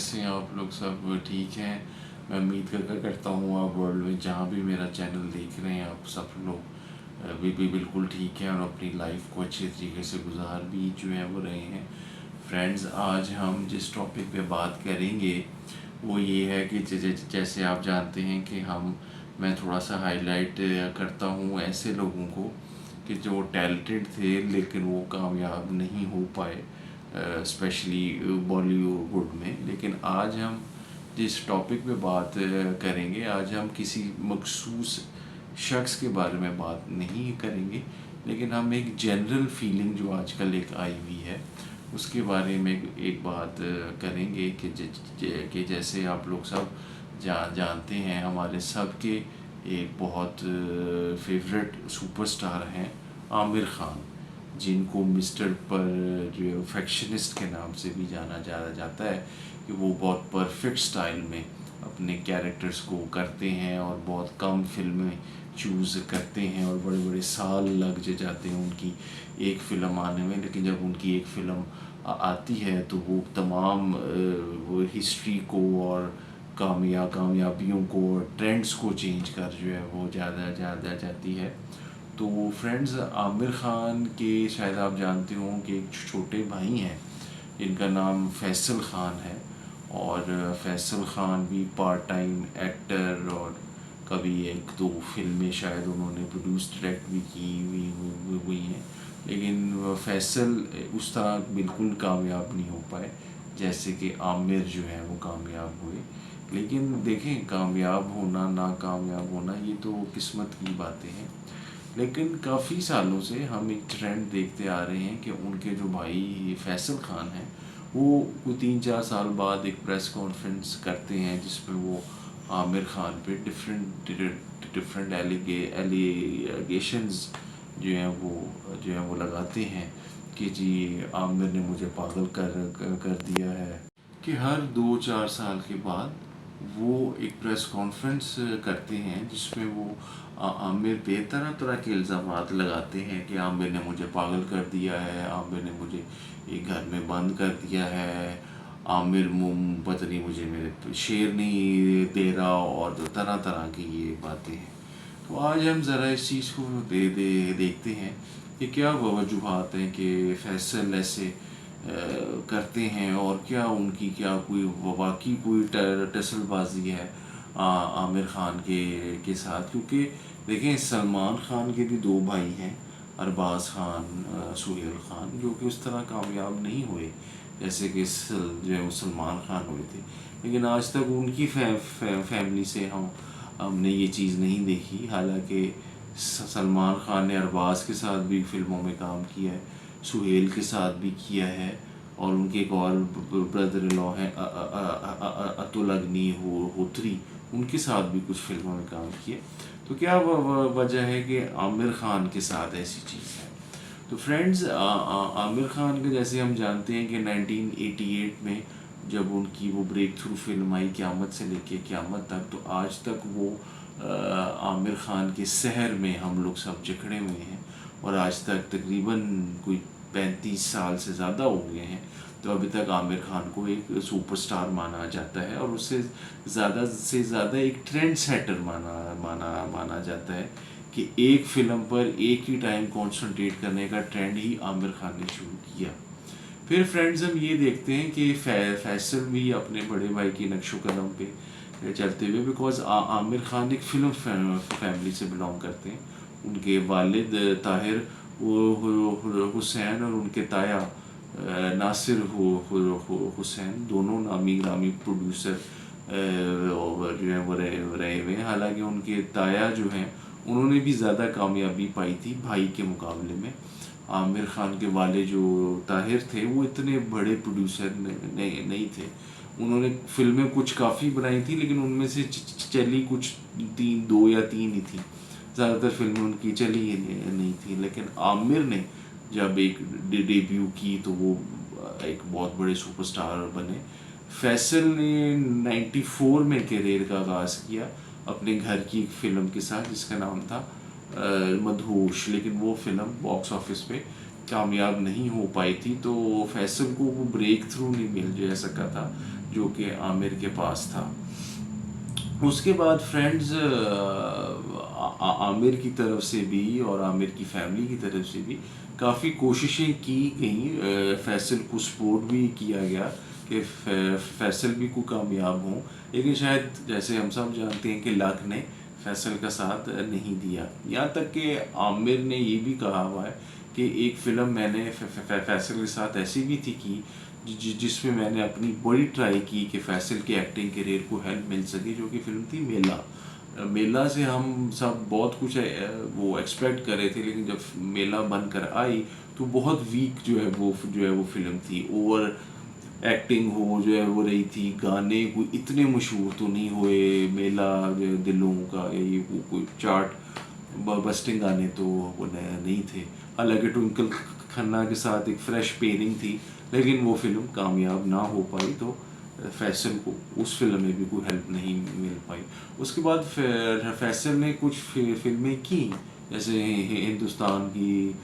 कैसे हैं आप लोग? सब ठीक हैं? मैं उम्मीद करता हूँ आप वर्ल्ड में जहाँ भी मेरा चैनल देख रहे हैं आप सब लोग भी बिल्कुल ठीक हैं और अपनी लाइफ को अच्छे तरीके से गुजार भी जो है वो रहे हैं। फ्रेंड्स, आज हम जिस टॉपिक पे बात करेंगे वो ये है कि जैसे आप जानते हैं कि मैं थोड़ा सा हाईलाइट करता हूँ ऐसे लोगों को कि जो टैलेंटेड थे लेकिन वो कामयाब नहीं हो पाए, स्पेशली बॉलीवुड में। लेकिन आज हम जिस टॉपिक पे बात करेंगे, आज हम किसी मखसूस शख्स के बारे में बात नहीं करेंगे, लेकिन हम एक जनरल फीलिंग जो आजकल एक आई हुई है उसके बारे में एक बात करेंगे कि जैसे आप लोग सब जानते हैं, हमारे सब के एक बहुत फेवरेट सुपरस्टार हैं आमिर खान, जिनको मिस्टर परफेक्शनिस्ट के नाम से भी जाना जाता है कि वो बहुत परफेक्ट स्टाइल में अपने कैरेक्टर्स को करते हैं और बहुत कम फिल्में चूज़ करते हैं और बड़े बड़े साल लग जाते हैं उनकी एक फ़िल्म आने में। लेकिन जब उनकी एक फ़िल्म आती है तो वो तमाम वो हिस्ट्री को और कामयाबियों को और ट्रेंड्स को चेंज कर जो है वो ज़्यादा जाती है। तो फ्रेंड्स, आमिर खान के शायद आप जानते हो कि एक छोटे भाई हैं जिनका नाम फैसल खान है, और फैसल खान भी पार्ट टाइम एक्टर और कभी एक दो फिल्में शायद उन्होंने प्रोड्यूस डायरेक्ट भी की हुई हैं। लेकिन फैसल उस तरह बिल्कुल कामयाब नहीं हो पाए जैसे कि आमिर जो है वो कामयाब हुए। लेकिन देखें, कामयाब होना नाकामयाब होना ये तो किस्मत की बातें हैं। लेकिन काफ़ी सालों से हम एक ट्रेंड देखते आ रहे हैं कि उनके जो भाई फैसल खान हैं वो कोई 3-4 साल बाद एक प्रेस कॉन्फ्रेंस करते हैं जिसमें वो आमिर खान पे डिफरेंट एलिगेशंस जो हैं वो लगाते हैं कि जी आमिर ने मुझे पागल कर दिया है। कि हर 2-4 साल के बाद वो एक प्रेस कॉन्फ्रेंस करते हैं जिसमें वो आमिर पे तरह तरह के इल्ज़ामात लगाते हैं कि आमिर ने मुझे पागल कर दिया है, आमिर ने मुझे एक घर में बंद कर दिया है, आमिर पता नहीं मुझे मेरे शेर नहीं दे रहा, और तरह तरह की ये बातें हैं। तो आज हम ज़रा इस चीज़ को देखते हैं कि क्या वजूहात हैं कि फैसल ऐसे करते हैं, और क्या उनकी क्या कोई वाकई कोई टसलबाजी है आमिर खान के साथ। क्योंकि देखें, सलमान खान के भी दो भाई हैं, अरबाज खान, सुहेल खान, जो कि उस तरह कामयाब नहीं हुए जैसे कि जो है वो सलमान खान हुए थे। लेकिन आज तक उनकी फैमिली से हमने ये चीज़ नहीं देखी। हालांकि सलमान खान ने अरबाज के साथ भी फिल्मों में काम किया है, सुहेल के साथ भी किया है, और उनके एक और ब्रदर इन लॉ हैं अतुल अग्निहोत्री, उनके साथ भी कुछ फिल्मों में काम किया। तो क्या वजह है कि आमिर खान के साथ ऐसी चीज़ है? तो फ्रेंड्स, आमिर खान के जैसे हम जानते हैं कि 1988 में जब उनकी वो ब्रेक थ्रू फिल्म आई क़यामत से लेके क़यामत तक, तो आज तक वो आमिर खान के सहर में हम लोग सब जकड़े हुए हैं, और आज तक तकरीबन कोई 35 साल से ज़्यादा हो गए हैं। तो अभी तक आमिर खान को एक सुपरस्टार माना जाता है, और उससे ज़्यादा एक ट्रेंड सेटर माना जाता है कि एक फ़िल्म पर एक ही टाइम कॉन्सेंट्रेट करने का ट्रेंड ही आमिर खान ने शुरू किया। फिर फ्रेंड्स, हम ये देखते हैं कि फैसल भी अपने बड़े भाई की नक्शो कदम पे चलते हुए, बिकॉज आमिर खान एक फ़िल्म फैमिली से बिलोंग करते हैं। उनके वालिद ताहिर हुसैन और उनके ताया नासिर हुसैन, दोनों नामी ग्रामी प्रोड्यूसर जो है वो रहे हुए हैं। हालांकि उनके ताया जो हैं उन्होंने भी ज़्यादा कामयाबी पाई थी भाई के मुकाबले में। आमिर खान के वाले जो ताहिर थे वो इतने बड़े प्रोड्यूसर नहीं थे। उन्होंने फिल्में कुछ काफ़ी बनाई थी, लेकिन उनमें से चली कुछ 2 या 3 ही थी, ज़्यादातर फिल्में उनकी चली ही नहीं थी। लेकिन आमिर ने जब एक डेब्यू की तो वो एक बहुत बड़े सुपरस्टार बने। फैसल ने 94 में करियर का आगाज़ किया अपने घर की एक फ़िल्म के साथ जिसका नाम था मदहोश, लेकिन वो फिल्म बॉक्स ऑफिस पे कामयाब नहीं हो पाई थी, तो फैसल को वो ब्रेक थ्रू नहीं मिल जा सका था जो कि आमिर के पास था। उसके बाद फ्रेंड्स आमिर की तरफ से भी और आमिर की फैमिली की तरफ से भी काफ़ी कोशिशें की गई, फैसल को सपोर्ट भी किया गया कि फैसल भी को कामयाब हों, लेकिन शायद जैसे हम सब जानते हैं कि लक ने फैसल का साथ नहीं दिया। यहाँ तक कि आमिर ने ये भी कहा हुआ है कि एक फ़िल्म मैंने फैसल के साथ ऐसी भी थी कि जिसमें मैंने अपनी बड़ी ट्राई की कि फैसल के एक्टिंग करियर को हेल्प मिल सके, जो कि फ़िल्म थी मेला। मेला से हम सब बहुत कुछ वो एक्सपेक्ट कर रहे थे, लेकिन जब मेला बनकर आई तो बहुत वीक जो है वो फिल्म थी। ओवर एक्टिंग जो है वो रही थी, गाने कोई इतने मशहूर तो नहीं हुए, मेला जो है दिलों का ये वो कोई चार्ट बस्टिंग गाने तो वो नहीं थे। हालांकि ट्विंकल खन्ना के साथ एक फ्रेश पेयरिंग थी, लेकिन वो फिल्म कामयाब ना हो पाई, तो फैसल को उस फिल्म में भी कोई हेल्प नहीं मिल पाई। उसके बाद फैसल ने कुछ फिल्में की, जैसे हिंदुस्तान की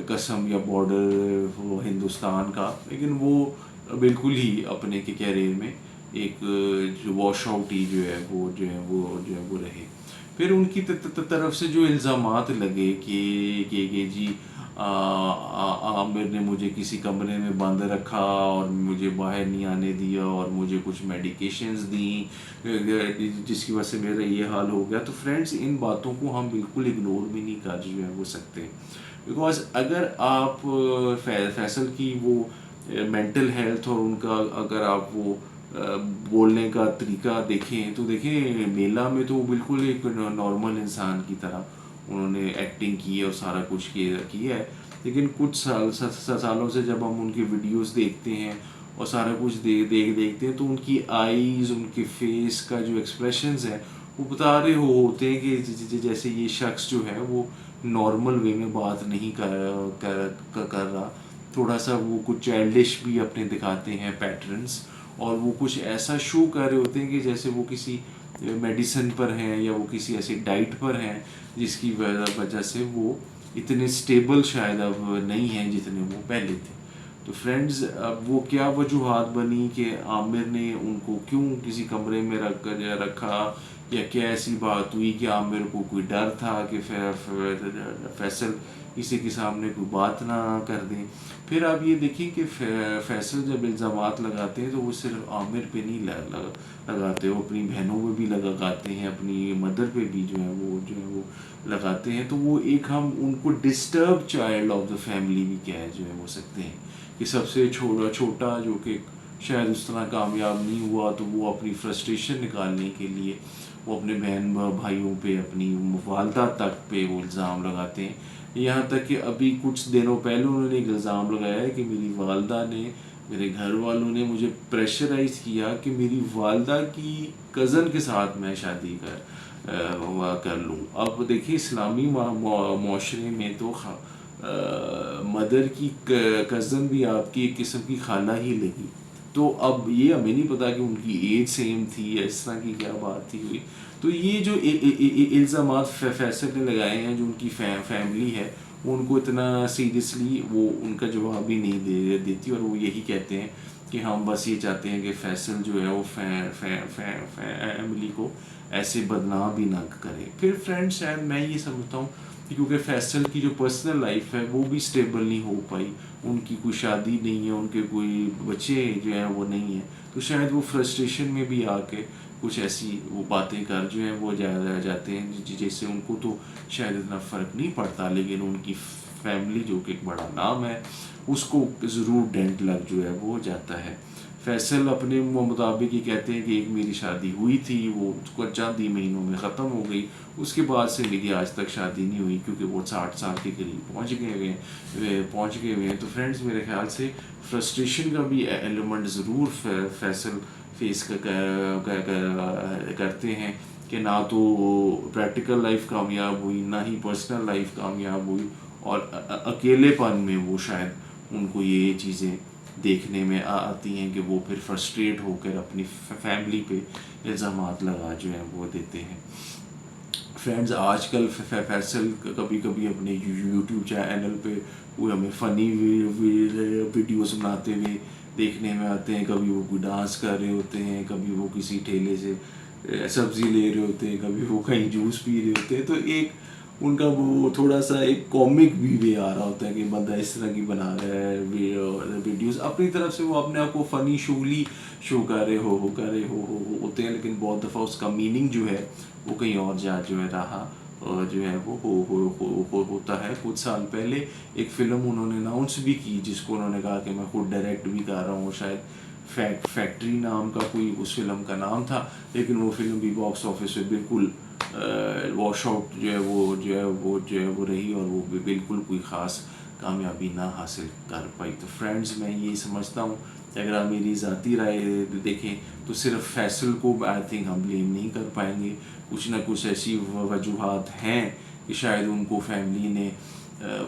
कसम या बॉर्डर, वो हिंदुस्तान का, लेकिन वो बिल्कुल ही अपने के कैरियर में एक जो वॉश आउट ही जो है वो रहे। फिर उनकी तरफ से जो इल्ज़ामात लगे कि जी आमिर ने मुझे किसी कमरे में बंद रखा और मुझे बाहर नहीं आने दिया और मुझे कुछ मेडिकेशंस दी जिसकी वजह से मेरा ये हाल हो गया। तो फ्रेंड्स, इन बातों को हम बिल्कुल इग्नोर भी नहीं कर जो है वो सकते, बिकॉज अगर आप फैसल की वो मेंटल हेल्थ और उनका अगर आप वो बोलने का तरीका देखें तो देखें, मेला में तो वो बिल्कुल एक नॉर्मल इंसान की तरह उन्होंने एक्टिंग की है और सारा कुछ किया है। लेकिन कुछ सालों से जब हम उनके वीडियोस देखते हैं और सारा कुछ देखते हैं, तो उनकी आईज, उनके फेस का जो एक्सप्रेशंस है वो बता रहे होते हैं कि जैसे ये शख्स जो है वो नॉर्मल वे में बात नहीं कर रहा। थोड़ा सा वो कुछ चाइल्डिश भी अपने दिखाते हैं पैटर्न्स, और वो कुछ ऐसा शो कर रहे होते हैं कि जैसे वो किसी मेडिसिन पर हैं या वो किसी ऐसी डाइट पर हैं जिसकी वजह से वो इतने स्टेबल शायद अब नहीं हैं जितने वो पहले थे। तो फ्रेंड्स, अब वो क्या वजूहात बनी कि आमिर ने उनको क्यों किसी कमरे में रखा, या क्या ऐसी बात हुई कि आमिर को कोई डर था कि फैसल किसी के सामने कोई बात ना कर दें। फिर आप ये देखिए कि फैसल जब इल्ज़ामात लगाते हैं तो वो सिर्फ आमिर पे नहीं लगाते, वो अपनी बहनों पे भी लगाते हैं, अपनी मदर पे भी जो है वो लगाते हैं। तो वो एक हम उनको disturb child of the family भी जो है वो सकते हैं कि सबसे छोटा जो कि शायद उस तरह कामयाब नहीं हुआ, तो वो अपनी फ्रस्ट्रेशन निकालने के लिए वो अपने बहन भाइयों पे, अपनी वालदा तक पे वो इल्ज़ाम लगाते हैं। यहाँ तक कि अभी कुछ दिनों पहले उन्होंने एक इल्ज़ाम लगाया है कि मेरी वालदा ने, मेरे घर वालों ने मुझे प्रेशराइज़ किया कि मेरी वालदा की कज़न के साथ मैं शादी कर लूँ। अब देखिए, इस्लामी माशरे में तो मदर की कज़न भी आपकी एक किस्म की खाला ही लगी। तो अब ये हमें नहीं पता कि उनकी एज सेम थी या इस तरह की क्या बात थी हुई। तो ये जो इल्ज़ामात फैसल ने लगाए हैं, जो उनकी फैमिली है उनको इतना सीरियसली वो उनका जवाब भी नहीं देती, और वो यही कहते हैं कि हम बस ये चाहते हैं कि फैसल जो है वो फैमिली को ऐसे बदनाम भी ना करे। फिर फ्रेंड्स, शायद मैं ये समझता हूँ क्योंकि फैसल की जो पर्सनल लाइफ है वो भी स्टेबल नहीं हो पाई, उनकी कोई शादी नहीं है, उनके कोई बच्चे जो हैं वो नहीं है, तो शायद वो फ्रस्ट्रेशन में भी आके कुछ ऐसी वो बातें कर जो हैं वो जाते हैं जिससे उनको तो शायद इतना फ़र्क नहीं पड़ता, लेकिन उनकी फैमिली जो कि एक बड़ा नाम है उसको ज़रूर डेंट लग जो है वो हो जाता है। फैसल अपने मुताबिक ही कहते हैं कि एक मेरी शादी हुई थी, वो चंद ही महीनों में ख़त्म हो गई, उसके बाद से मेरी आज तक शादी नहीं हुई, क्योंकि वो 60 साल के करीब पहुंच गए हुए हैं। तो फ्रेंड्स, मेरे ख्याल से फ्रस्ट्रेशन का भी एलिमेंट ज़रूर फैसल फेस करते हैं कि ना तो प्रैक्टिकल लाइफ कामयाब हुई, ना ही पर्सनल लाइफ कामयाब हुई, और अकेलेपन में वो शायद उनको ये चीज़ें देखने में आती हैं कि वो फिर फ्रस्ट्रेट होकर अपनी फैमिली पे इल्ज़ामात लगा जो है वो देते हैं। फ्रेंड्स, आजकल फैसल कभी कभी अपने यूट्यूब चैनल पे वो हमें फ़नी वीडियोस बनाते हुए देखने में आते हैं, कभी वो कोई डांस कर रहे होते हैं, कभी वो किसी ठेले से सब्जी ले रहे होते हैं, कभी वो कहीं जूस पी रहे होते हैं। तो एक उनका वो थोड़ा सा एक कॉमिक भी वे आ रहा होता है कि बंदा इस तरह की बना रहा है वीडियोस अपनी तरफ से, वो अपने आप को फनी शोली शो कर रहे हो होते हैं, लेकिन बहुत दफ़ा उसका मीनिंग जो है वो कहीं और जा जो है रहा और जो है वो होता है। कुछ साल पहले एक फ़िल्म उन्होंने अनाउंस भी की जिसको उन्होंने कहा कि मैं खुद डायरेक्ट भी कर रहा हूँ, शायद फैक्ट्री नाम का कोई उस फिल्म का नाम था, लेकिन वो फिल्म भी बॉक्स ऑफिस पे बिल्कुल वॉश आउट वो रही और वो भी बिल्कुल कोई ख़ास कामयाबी ना हासिल कर पाई। तो फ्रेंड्स, मैं ये समझता हूँ कि अगर आप मेरी ज़ाती राय देखें तो सिर्फ फैसल को आई थिंक हम ब्लेम नहीं कर पाएंगे। कुछ ना कुछ ऐसी वजूहात हैं कि शायद उनको फैमिली ने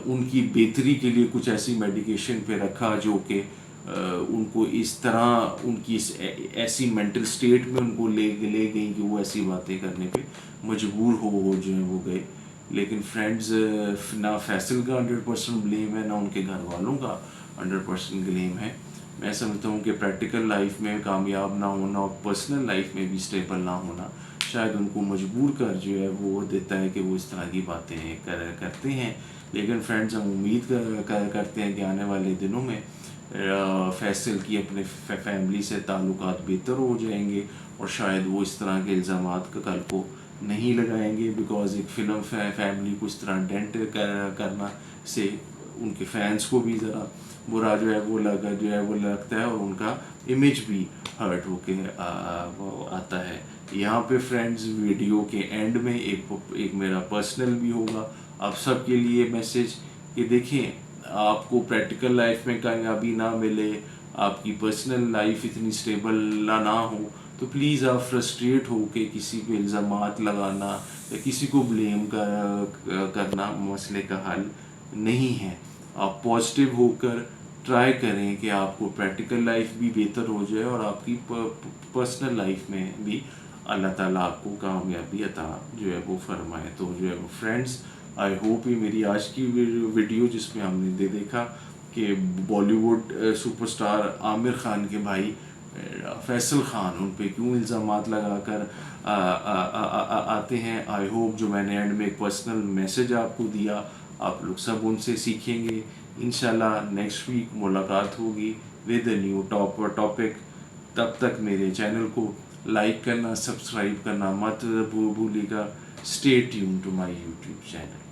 उनकी बेहतरी के लिए कुछ ऐसी मेडिकेशन पे रखा जो कि उनको इस तरह उनकी ऐसी मेंटल स्टेट में उनको ले गई कि वो ऐसी बातें करने पे मजबूर हो जो है वो गए। लेकिन फ्रेंड्स, ना फैसल का 100% ब्लेम है, ना उनके घर वालों का 100% ब्लेम है। मैं समझता हूँ कि प्रैक्टिकल लाइफ में कामयाब ना होना और पर्सनल लाइफ में भी स्टेबल ना होना शायद उनको मजबूर कर जो है वो देता है कि वो इस तरह की बातें करते हैं। लेकिन फ्रेंड्स, हम उम्मीद करते हैं कि आने वाले दिनों में फैसल की अपने फैमिली से ताल्लुकात बेहतर हो जाएंगे और शायद वो इस तरह के इल्ज़ामात का कल को नहीं लगाएंगे, बिकॉज एक फ़िल्म फैमिली को इस तरह डेंट करना से उनके फैंस को भी ज़रा बुरा जो है वो लगता है और उनका इमेज भी हर्ट होके आता है। यहाँ पे फ्रेंड्स, वीडियो के एंड में एक मेरा पर्सनल भी होगा आप सबके लिए मैसेज कि देखें, आपको प्रैक्टिकल लाइफ में कामयाबी ना मिले, आपकी पर्सनल लाइफ इतनी स्टेबल ना हो, तो प्लीज़ आप फ्रस्ट्रेट हो के किसी पे इल्ज़ामात लगाना या किसी को ब्लेम करना मसले का हल नहीं है। आप पॉजिटिव होकर ट्राई करें कि आपको प्रैक्टिकल लाइफ भी बेहतर हो जाए और आपकी पर्सनल लाइफ में भी अल्लाह ताला आपको कामयाबी अता जो है वो फरमाए। तो जो है वो फ्रेंड्स, आई होप ये मेरी आज की वीडियो जिसमें हमने देखा कि बॉलीवुड सुपरस्टार आमिर खान के भाई फैसल खान उन पे क्यों इल्ज़ामात लगा कर आते हैं। आई होप जो मैंने एंड में एक पर्सनल मैसेज आपको दिया आप लोग सब उनसे सीखेंगे। इंशाल्लाह नेक्स्ट वीक मुलाकात होगी विद अ न्यू टॉपिक। तब तक मेरे चैनल को लाइक करना, सब्सक्राइब करना मत भूलिएगा। Stay tune to my YouTube channel.